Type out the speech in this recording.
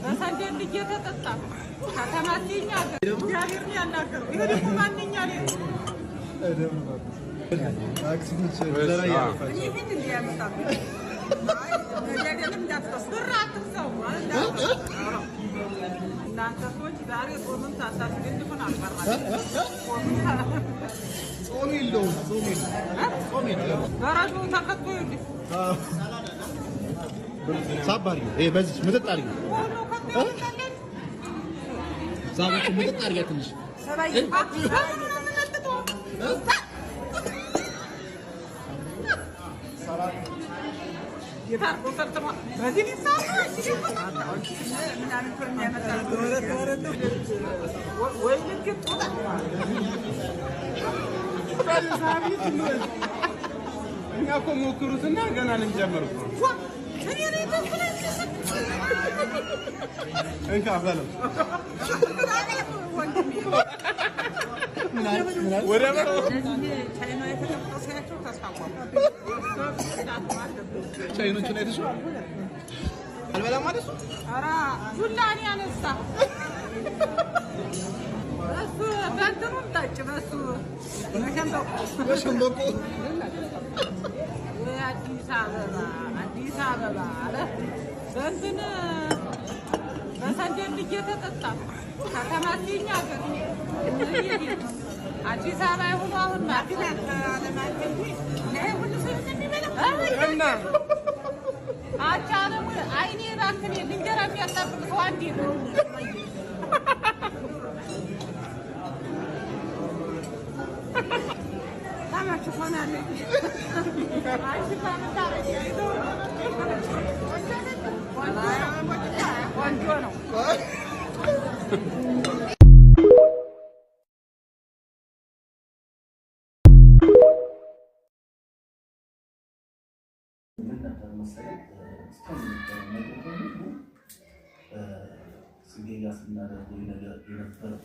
በሰንደል እየተጠጣ ከተማተኛ እግዚአብሔር ያናገረው ይሄ ደግሞ ማንኛው ነው አክሲዶች ለራይ ያልፋል ይሄን እንዲያመጣ ነገደንም እንዳትተስራችሁ ሰው ማለት እናንተ ሰዎች ዛሬ ጾምን ታሳስገድፉን አልፈራችሁ ጾም የለውም ጾም የለውም በራሱ ተከቶ ይልኝ ሳባሪ ይሄ በዚህ መጠጥ አድርጊ ሳባሪ መጠጥ አድርጊ ትንሽ ሰባይ የታርቆ ተርተማ በዚህ ይሳሉ ምን አንፈር የሚያመጣው ወይ ልክ እኛ እኮ ሞክሩትና ገና ልንጀምር እኮ እንካ በለው ወደ በለው ቻይና የተቀመጠው ተስፋው ቻይኖቹን አይተሽው አልበላም ማለት ነው ኧረ ዱላን ያነሳ እሱ በእንትኑም ጠጭ በእሱ በሸንበቆ አዲስ አበባ አለ በእንትን በሰንደል እየተጠጣ ከተማተኛ ሀገር አዲስ አበባ ይሁኑ አሁን ማግኘት አለማግኘት ነው ሁሉ ሰው እንደሚበላ አቻለም አይኔ እባክህ እንጀራ የሚያጣብቅ ሰው አንዴ ነው ታማችሁ ሆናለ አንቺ ታምታረጂ ወንጆ ነው ስጌጋ ስናደርገው የነበረው